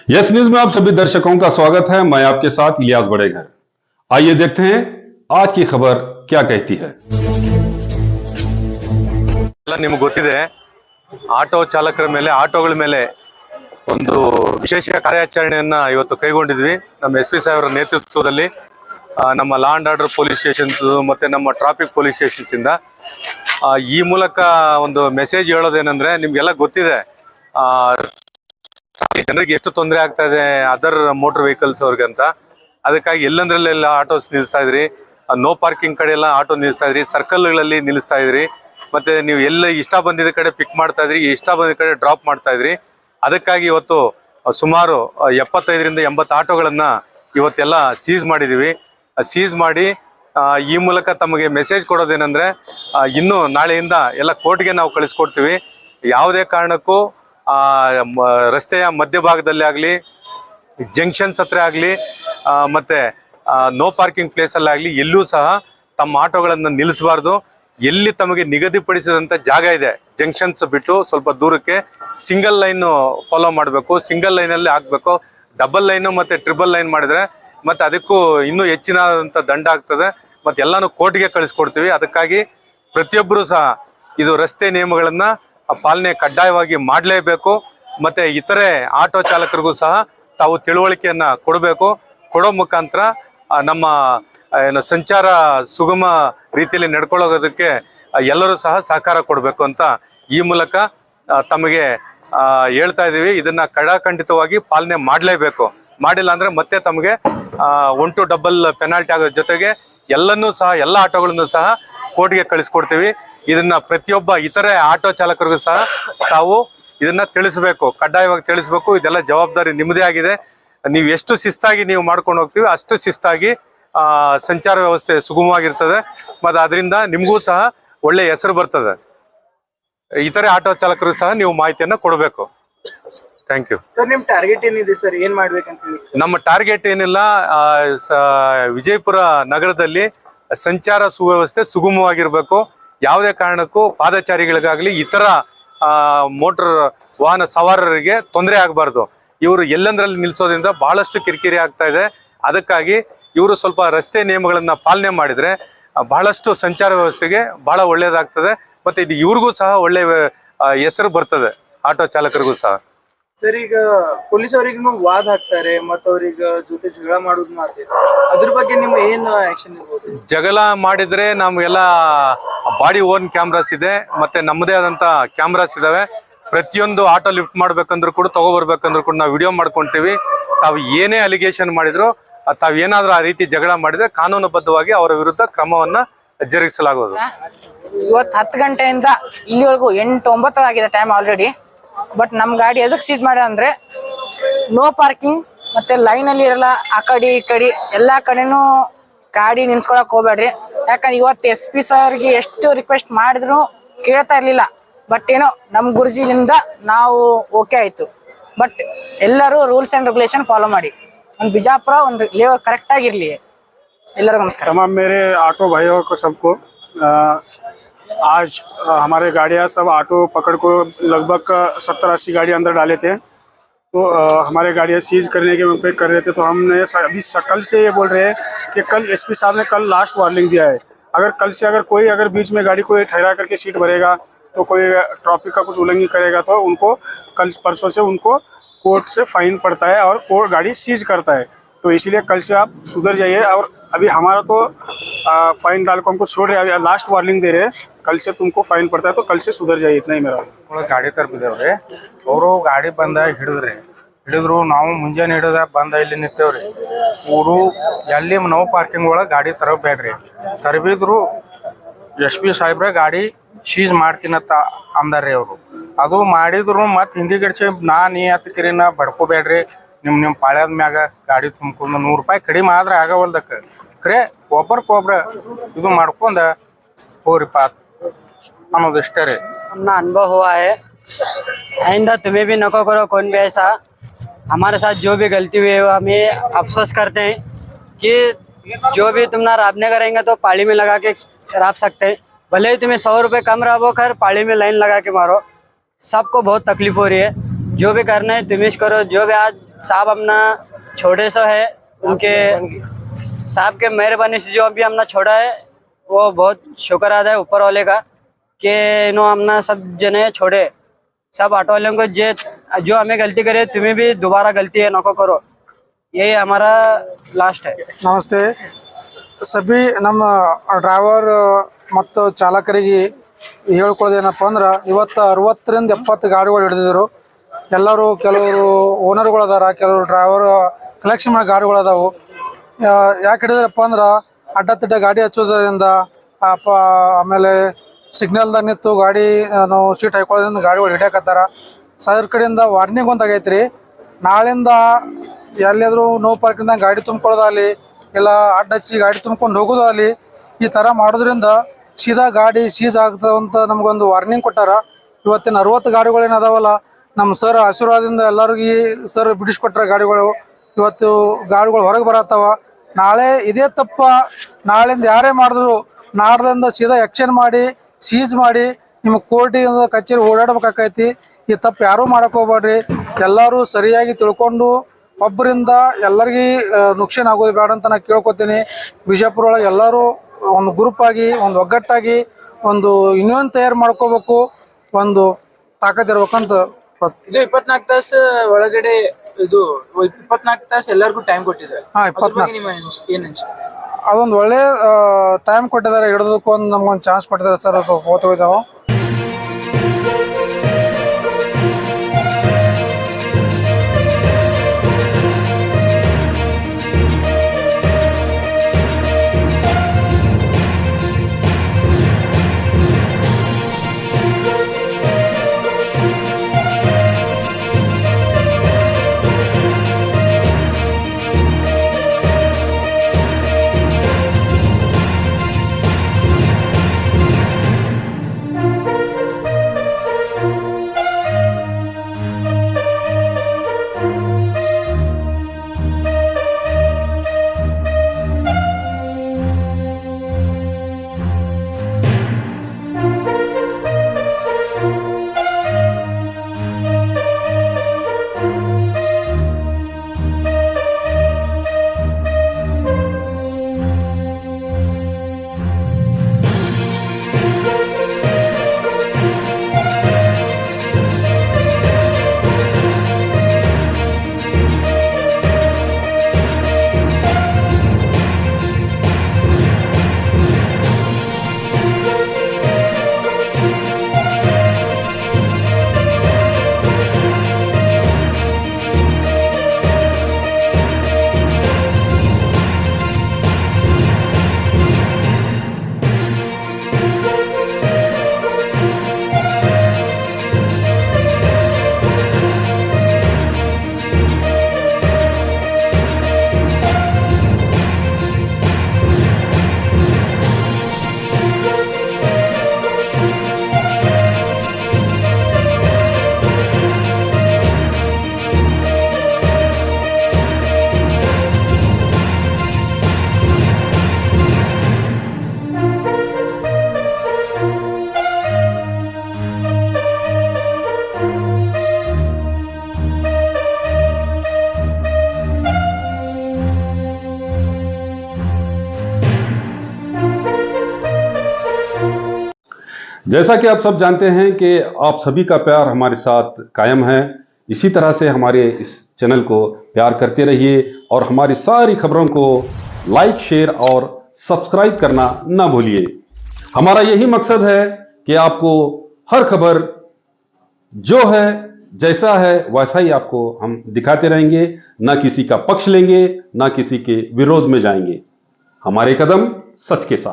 Yes news में आप सभी दर्शकों का स्वागत है। मैं आपके साथ इलियास बड़ेघर। आइए देखते हैं आज की खबर क्या कहती है। ನಿಮಗೆ ಗೊತ್ತಿದೆ ಆಟೋ ಚಾಲಕರ ಮೇಲೆ ಆಟೋಗಳ ಮೇಲೆ ಒಂದು ವಿಶೇಷ ಕಾರ್ಯಾಚರಣೆಯನ್ನ ಇವತ್ತು ಕೈಗೊಂಡಿದ್ವಿ ನಮ್ಮ ಎಸ್ಪಿ ಸಾಹೇಬರ ನೇತೃತ್ವದಲ್ಲಿ ನಮ್ಮ law and order police stations ಮತ್ತೆ ನಮ್ಮ ಟ್ರಾಫಿಕ್ ಪೊಲೀಸ್ ಸ್ಟೇಷನ್ಸ್ ಇಂದ ಈ ಮೂಲಕ ಒಂದು ಮೆಸೇಜ್ ಹೇಳೋದೇನೆಂದ್ರೆ ನಿಮಗೆಲ್ಲ ಗೊತ್ತಿದೆ ಜನರಿಗೆ ಎಷ್ಟು ತೊಂದರೆ ಆಗ್ತಾ ಇದೆ ಅದರ್ ಮೋಟರ್ ವೆಹಿಕಲ್ಸ್ ಅವ್ರಿಗೆ ಅಂತ ಅದಕ್ಕಾಗಿ ಎಲ್ಲಂದ್ರಲ್ಲೆಲ್ಲ ಆಟೋಸ್ ನಿಲ್ಲಿಸ್ತಾ ಇದ್ರಿ ನೋ ಪಾರ್ಕಿಂಗ್ ಕಡೆ ಎಲ್ಲ ಆಟೋ ನಿಲ್ಲಿಸ್ತಾ ಇದ್ರಿ ಸರ್ಕಲ್ಗಳಲ್ಲಿ ನಿಲ್ಲಿಸ್ತಾ ಇದ್ರಿ ಮತ್ತೆ ನೀವು ಎಲ್ಲ ಇಷ್ಟ ಬಂದಿದ್ದ ಕಡೆ ಪಿಕ್ ಮಾಡ್ತಾ ಇದ್ರಿ ಇಷ್ಟ ಬಂದಿದ್ದ ಕಡೆ ಡ್ರಾಪ್ ಮಾಡ್ತಾ ಇದ್ರಿ ಅದಕ್ಕಾಗಿ ಇವತ್ತು ಸುಮಾರು 75ರಿಂದ 80 ಆಟೋಗಳನ್ನ ಇವತ್ತೆಲ್ಲ ಸೀಸ್ ಮಾಡಿದೀವಿ ಸೀಸ್ ಮಾಡಿ ಈ ಮೂಲಕ ತಮಗೆ ಮೆಸೇಜ್ ಕೊಡೋದೇನೆಂದ್ರೆ ಇನ್ನು ನಾಳೆಯಿಂದ ಎಲ್ಲ ಕೋರ್ಟ್ಗೆ ನಾವು ಕಳಿಸ್ಕೊಡ್ತೀವಿ ಯಾವುದೇ ಕಾರಣಕ್ಕೂ ರಸ್ತೆಯ ಮಧ್ಯಭಾಗದಲ್ಲಿ ಆಗಲಿ ಜಂಕ್ಷನ್ಸ್ ಹತ್ರ ಆಗಲಿ ಮತ್ತೆ ನೋ ಪಾರ್ಕಿಂಗ್ ಪ್ಲೇಸಲ್ಲಿ ಆಗಲಿ ಎಲ್ಲೂ ಸಹ ತಮ್ಮ ಆಟೋಗಳನ್ನು ನಿಲ್ಲಿಸಬಾರ್ದು ಎಲ್ಲಿ ತಮಗೆ ನಿಗದಿಪಡಿಸಿದಂಥ ಜಾಗ ಇದೆ ಜಂಕ್ಷನ್ಸ್ ಬಿಟ್ಟು ಸ್ವಲ್ಪ ದೂರಕ್ಕೆ ಸಿಂಗಲ್ ಲೈನ್ ಫಾಲೋ ಮಾಡಬೇಕು ಸಿಂಗಲ್ ಲೈನಲ್ಲಿ ಹಾಕಬೇಕು ಡಬಲ್ ಲೈನು ಮತ್ತು ಟ್ರಿಬಲ್ ಲೈನ್ ಮಾಡಿದರೆ ಮತ್ತು ಅದಕ್ಕೂ ಇನ್ನೂ ಹೆಚ್ಚಿನದಂಥ ದಂಡ ಆಗ್ತದೆ ಮತ್ತು ಎಲ್ಲನೂ ಕೋರ್ಟ್ಗೆ ಕಳಿಸ್ಕೊಡ್ತೀವಿ ಅದಕ್ಕಾಗಿ ಪ್ರತಿಯೊಬ್ಬರೂ ಸಹ ಇದು ರಸ್ತೆ ನಿಯಮಗಳನ್ನು ಪಾಲನೆ ಕಡ್ಡಾಯವಾಗಿ ಮಾಡಲೇಬೇಕು ಮತ್ತು ಇತರೆ ಆಟೋ ಚಾಲಕರಿಗೂ ಸಹ ತಾವು ತಿಳುವಳಿಕೆಯನ್ನು ಕೊಡೋ ಮುಖಾಂತರ ನಮ್ಮ ಏನು ಸಂಚಾರ ಸುಗಮ ರೀತಿಯಲ್ಲಿ ನಡ್ಕೊಳ್ಳೋದಕ್ಕೆ ಎಲ್ಲರೂ ಸಹ ಸಹಕಾರ ಕೊಡಬೇಕು ಅಂತ ಈ ಮೂಲಕ ತಮಗೆ ಹೇಳ್ತಾ ಇದ್ದೀವಿ ಇದನ್ನ ಕಡಾಖಂಡಿತವಾಗಿ ಪಾಲನೆ ಮಾಡಲೇಬೇಕು ಮಾಡಿಲ್ಲ ಅಂದ್ರೆ ಮತ್ತೆ ತಮಗೆ 1 to double ಪೆನಾಲ್ಟಿ ಆಗೋ ಜೊತೆಗೆ ಎಲ್ಲನೂ ಸಹ ಎಲ್ಲ ಆಟೋಗಳನ್ನು ಸಹ ಕೋರ್ಟ್ಗೆ ಕಳಿಸ್ಕೊಡ್ತೀವಿ ಇದನ್ನ ಪ್ರತಿಯೊಬ್ಬ ಇತರೆ ಆಟೋ ಚಾಲಕರಿಗೂ ಸಹ ತಾವು ಇದನ್ನ ತಿಳಿಸಬೇಕು ಕಡ್ಡಾಯವಾಗಿ ತಿಳಿಸಬೇಕು ಇದೆಲ್ಲ ಜವಾಬ್ದಾರಿ ನಿಮ್ಮದೇ ಆಗಿದೆ ನೀವು ಎಷ್ಟು ಶಿಸ್ತಾಗಿ ನೀವು ಮಾಡ್ಕೊಂಡು ಹೋಗ್ತೀವಿ ಅಷ್ಟು ಶಿಸ್ತಾಗಿ ಸಂಚಾರ ವ್ಯವಸ್ಥೆ ಸುಗಮವಾಗಿರ್ತದೆ ಮತ್ತು ಅದರಿಂದ ನಿಮಗೂ ಸಹ ಒಳ್ಳೆ ಹೆಸರು ಬರ್ತದೆ ಇತರೆ ಆಟೋ ಚಾಲಕರು ಸಹ ನೀವು ಮಾಹಿತಿಯನ್ನು ಕೊಡಬೇಕು ಥ್ಯಾಂಕ್ ಯು ಸರ್ ನಿಮ್ಮ ಟಾರ್ಗೆಟ್ ಏನಿದೆ ಸರ್ ಏನ್ ಮಾಡ್ಬೇಕಂತ ಹೇಳಿ ನಮ್ಮ ಟಾರ್ಗೆಟ್ ಏನಿಲ್ಲ ವಿಜಯಪುರ ನಗರದಲ್ಲಿ ಸಂಚಾರ ಸುವ್ಯವಸ್ಥೆ ಸುಗಮವಾಗಿರಬೇಕು ಯಾವುದೇ ಕಾರಣಕ್ಕೂ ಪಾದಚಾರಿಗಳಿಗಾಗಲಿ ಇತರ ಮೋಟರ್ ವಾಹನ ಸವಾರರಿಗೆ ತೊಂದರೆ ಆಗಬಾರ್ದು ಇವರು ಎಲ್ಲಂದ್ರಲ್ಲಿ ನಿಲ್ಲಿಸೋದ್ರಿಂದ ಬಹಳಷ್ಟು ಕಿರಿಕಿರಿ ಆಗ್ತಾ ಇದೆ ಅದಕ್ಕಾಗಿ ಇವರು ಸ್ವಲ್ಪ ರಸ್ತೆ ನಿಯಮಗಳನ್ನ ಪಾಲನೆ ಮಾಡಿದ್ರೆ ಬಹಳಷ್ಟು ಸಂಚಾರ ವ್ಯವಸ್ಥೆಗೆ ಬಹಳ ಒಳ್ಳೇದಾಗ್ತದೆ ಮತ್ತೆ ಇದು ಇವ್ರಿಗೂ ಸಹ ಒಳ್ಳೆ ಹೆಸರು ಬರ್ತದೆ ಆಟೋ ಚಾಲಕರಿಗೂ ಸಹ ಸರ್ ಈಗ ಪೊಲೀಸ್ ಅವರಿಗೂ ವಾದ ಹಾಕ್ತಾರೆ ಮತ್ತು ಅವ್ರಿಗೆ ಜೊತೆ ಜಗಳ ಮಾಡೋದು ಮಾಡ್ತಾರೆ ಅದ್ರ ಬಗ್ಗೆ ನಿಮ್ಮ ಏನ್ ಆಕ್ಷನ್ ಇರ್ಬೋದು ಜಗಳ ಮಾಡಿದ್ರೆ ನಮ್ಗೆಲ್ಲ ಬಾಡಿ ಓನ್ ಕ್ಯಾಮ್ರಾಸ್ ಇದೆ ಮತ್ತೆ ನಮ್ಮದೇ ಆದಂತ ಕ್ಯಾಮ್ರಾಸ್ ಇದಾವೆ ಪ್ರತಿಯೊಂದು ಆಟೋ ಲಿಫ್ಟ್ ಮಾಡ್ಬೇಕಂದ್ರೂ ಕೂಡ ತಗೋಬರ್ಬೇಕಂದ್ರೂ ಕೂಡ ನಾವು ವಿಡಿಯೋ ಮಾಡ್ಕೊಂತೀವಿ ತಾವು ಏನೇ ಅಲಿಗೇಷನ್ ಮಾಡಿದ್ರು ತಾವೇನಾದ್ರೂ ಆ ರೀತಿ ಜಗಳ ಮಾಡಿದ್ರೆ ಕಾನೂನುಬದ್ಧವಾಗಿ ಅವರ ವಿರುದ್ಧ ಕ್ರಮವನ್ನ ಜರುಗಿಸಲಾಗುವುದು ಇವತ್ತು 10 ಗಂಟೆಯಿಂದ ಇಲ್ಲಿವರೆಗೂ 8-9 ಆಗಿದೆ ಟೈಮ್ ಆಲ್ರೆಡಿ ಬಟ್ ನಮ್ಮ ಗಾಡಿ ಎದಕ್ಕೆ ಸೀಸ್ ಮಾಡ್ಯ ಅಂದ್ರೆ ನೋ ಪಾರ್ಕಿಂಗ್ ಮತ್ತೆ ಲೈನ್ ಅಲ್ಲಿ ಇರಲ್ಲ ಆ ಕಡೆ ಈ ಕಡೆ ಎಲ್ಲಾ ಕಡೆನೂ ಗಾಡಿ ನಿಲ್ಸ್ಕೊಳಕ್ ಹೋಗ್ಬೇಡ್ರಿ ಯಾಕಂದ್ರೆ ಇವತ್ತು SP ಸರ್ಗೆ ಎಷ್ಟು ರಿಕ್ವೆಸ್ಟ್ ಮಾಡಿದ್ರು ಕೇಳ್ತಾ ಇರ್ಲಿಲ್ಲ ಬಟ್ ಏನೋ ನಮ್ಮ ಗುರುಜಿಲಿಂದ ನಾವು ಓಕೆ ಆಯ್ತು ಬಟ್ ಎಲ್ಲರೂ ರೂಲ್ಸ್ ಅಂಡ್ ರೆಗ್ಯುಲೇಷನ್ ಫಾಲೋ ಮಾಡಿ बिजापुर लेवल करेक्ट आगिरली नमस्कार तमाम मेरे ऑटो भाइयों को सबको आज हमारे गाड़ियाँ सब ऑटो पकड़ को लगभग 70-80 गाड़ी अंदर डाले थे तो हमारे गाड़ियाँ सीज करने के पे कर रहे थे तो हमने अभी कल से ये बोल रहे हैं कि कल SP साहब ने कल लास्ट वार्निंग दिया है अगर कल से अगर बीच में गाड़ी कोई ठहरा करके सीट भरेगा तो कोई ट्रैफिक का कुछ उल्लंघन करेगा तो उनको कल परसों से उनको कोर्ट से फाइन पड़ता है और कोर्ट गाड़ी सीज करता है तो इसीलिए कल से आप सुधर जाइए और अभी हमारा तो फाइन डाल को हमको छोड़ रहे हैं लास्ट वार्निंग दे रहे हैं कल से तुमको फाइन पड़ता है तो कल से सुधर जाइए इतना ही मेरा ಗಾಡಿ ತರ್ಬಿದ್ದೇವ್ರಿ ಅವರು ಗಾಡಿ ಬಂದಾಗ ಹಿಡಿದ್ರು ನಾವು ಮುಂಜಾನೆ ಹಿಡಿದ ಬಂದ ಇಲ್ಲಿ ನಿಂತೇವ್ರಿ ಅವರು ಎಲ್ಲಿ ನೋ ಪಾರ್ಕಿಂಗ್ ಒಳಗೆ ಗಾಡಿ ತರಬೇಡ್ರಿ ತರಬಿದ್ರು SP ಸಾಹೇಬ್ರ ಗಾಡಿ ಸೀಸ್ ಮಾಡ್ತೀನಂತ ಅಂದಾರ್ರಿ ಅವರು ಅದು ಮಾಡಿದ್ರು ಮತ್ತೆ ಹಿಂದಿಗಡಿಸಿ ನೀ ಹತ್ತಕಿರಿ ನಾ ಬಡ್ಕೋಬೇಡ್ರಿ ನಿಮ್ಮ ಪಾಳ್ಯದ ಮ್ಯಾಗ ಗಾಡಿ ತುಂಬ್ಕೊಂಡು 100 ರೂಪಾಯಿ ಕಡಿಮೆ ಆದ್ರೆ ಆಗವಲ್ದಕ್ಕೆ ಖರೆ ಒಬ್ಬರಿಗೊಬ್ರ ಇದು ಮಾಡ್ಕೊಂಡ ಹೋಗ್ರಿಪ್ಪ ಅನ್ನೋದು ಇಷ್ಟೇ ರೀ अपना अनुभव हुआ है आइंदा तुम्हें भी नको करो कौन भी ऐसा हमारे साथ जो भी गलती हुई है हमें अफसोस करते हैं कि जो भी तुम ना राबने करेंगे तो पाली में लगा के राब सकते हैं भले ही तुम्हें 100 रुपये कम राबो खैर पाली में लाइन लगा के मारो सबको बहुत तकलीफ हो रही है जो भी करना है तुम करो जो भी आज साहब अपना छोटे से है, उनके साहब के मेहरबानी से जो अभी हमने छोड़ा है वो बहुत शुक्र अदा है ऊपर वाले का कि इन्होंने हमने सब जने छोड़े। सब ऑटो वालों को जो हमें गलती करे तुम्हें भी दोबारा गलती है नको करो, यही हमारा लास्ट है। ನಮಸ್ತೆ ಸಭಿ ನಮ್ಮ ಡ್ರೈವರ್ ಮತ್ತು ಚಾಲಕರಿಗೆ ಹೇಳ್ಕೊಳ್ಳೋದೇನಪ್ಪ ಅಂದ್ರೆ ಇವತ್ತು 60ರಿಂದ 70 ಗಾಡಿಗಳು ಹಿಡಿದಿದ್ರು ಎಲ್ಲರೂ ಕೆಲವರು ಓನರ್ಗಳು ಅದಾರ ಕೆಲವರು ಡ್ರೈವರ್ ಕಲೆಕ್ಷನ್ ಮಾಡೋ ಗಾಡಿಗಳು ಅದಾವು ಯಾಕೆ ಹಿಡಿದ್ರಪ್ಪ ಅಂದ್ರೆ ಅಡ್ಡತಿಡ್ಡ ಗಾಡಿ ಹಚ್ಚೋದ್ರಿಂದ ಆಮೇಲೆ ಸಿಗ್ನಲ್ದಾಗ ನಿಂತು ಗಾಡಿ ನಾವು ಸೀಟ್ ಹಾಕೊಳ್ಳೋದ್ರಿಂದ ಗಾಡಿಗಳು ಹಿಡಿಯಕತ್ತಾರ ಸರ್ ಕಡೆಯಿಂದ ವಾರ್ನಿಂಗ್ ಒಂದು ಆಗೈತ್ರಿ ನಾಳಿಂದ ಎಲ್ಲಿಯಾದರೂ ನೋ ಪಾರ್ಕಿಂಗ್ದಾಗ ಗಾಡಿ ತುಂಬ್ಕೊಳ್ಳೋದಾಗಲಿ ಇಲ್ಲ ಅಡ್ಡ ಹಚ್ಚಿ ಗಾಡಿ ತುಂಬ್ಕೊಂಡು ಹೋಗೋದಾಗಲಿ ಈ ಥರ ಮಾಡೋದ್ರಿಂದ ಸೀದಾ ಗಾಡಿ ಸೀಸ್ ಆಗ್ತದಂತ ನಮಗೊಂದು ವಾರ್ನಿಂಗ್ ಕೊಟ್ಟಾರ ಇವತ್ತಿನ 60 ಗಾಡಿಗಳೇನು ಅದಾವಲ್ಲ ನಮ್ಮ ಸರ್ ಆಶೀರ್ವಾದದಿಂದ ಎಲ್ಲರಿಗೂ ಸರ್ ಬಿಡಿಸ್ಕೊಟ್ರ ಗಾಡಿಗಳು ಇವತ್ತು ಗಾಡಿಗಳು ಹೊರಗೆ ಬರತ್ತವ ನಾಳೆ ಇದೇ ತಪ್ಪ ನಾಳಿಂದ ಯಾರೇ ಮಾಡಿದ್ರು ನಾಡ್ದಿಂದ ಸೀದಾ ಆ್ಯಕ್ಷನ್ ಮಾಡಿ ಸೀಸ್ ಮಾಡಿ ನಿಮಗೆ ಕೋರ್ಟಿಂದ ಕಚೇರಿ ಓಡಾಡ್ಬೇಕಾಕೈತಿ ಈ ತಪ್ಪು ಯಾರೂ ಮಾಡಕ್ಕೆ ಹೋಗ್ಬೇಡ್ರಿ ಎಲ್ಲರೂ ಸರಿಯಾಗಿ ತಿಳ್ಕೊಂಡು ಒಬ್ಬರಿಂದ ಎಲ್ಲರಿಗೂ ನುಕ್ಸಾನ್ ಆಗೋದು ಬೇಡ ಅಂತ ನಾನು ಕೇಳ್ಕೊತೀನಿ ಬಿಜಾಪುರ ಒಳಗೆ ಎಲ್ಲರೂ ಒಂದು ಗ್ರೂಪ್ ಆಗಿ ಒಂದು ಒಗ್ಗಟ್ಟಾಗಿ ಒಂದು ಯೂನಿಯನ್ ತಯಾರು ಮಾಡ್ಕೋಬೇಕು ಒಂದು ತಾಕತ್ ಇರ್ಬೇಕಂತ ಇದು 24 ತಾಸು ಒಳಗಡೆ ಇದು 24 ತಾಸು ಎಲ್ಲರಿಗೂ ಟೈಮ್ ಕೊಟ್ಟಿದ್ದಾರೆ. ಹಾಂ ಅದ್ರ ಬಗ್ಗೆ 24 ನಿಮ್ಮ ಏನ್ ಅನ್ಸುತ್ತೆ? ಅದೊಂದು ಒಳ್ಳೆ ಟೈಮ್ ಕೊಟ್ಟಿದ್ದಾರೆ ಹಿಡಿದಕ್ಕೂ ಒಂದು ನಮ್ಗೊಂದು ಚಾನ್ಸ್ ಕೊಟ್ಟಿದ್ದಾರೆ ಸರ್ ಅದು ಹೋಗ್ತಾವು जैसा कि आप सब जानते हैं कि आप सभी का प्यार हमारे साथ कायम है। इसी तरह से हमारे इस चैनल को प्यार करते रहिए और हमारी सारी खबरों को लाइक, शेयर और सब्सक्राइब करना ना भूलिए। हमारा यही मकसद है कि आपको हर खबर जो है जैसा है वैसा ही आपको हम दिखाते रहेंगे, ना किसी का पक्ष लेंगे ना किसी के विरोध में जाएंगे। हमारे कदम सच के साथ।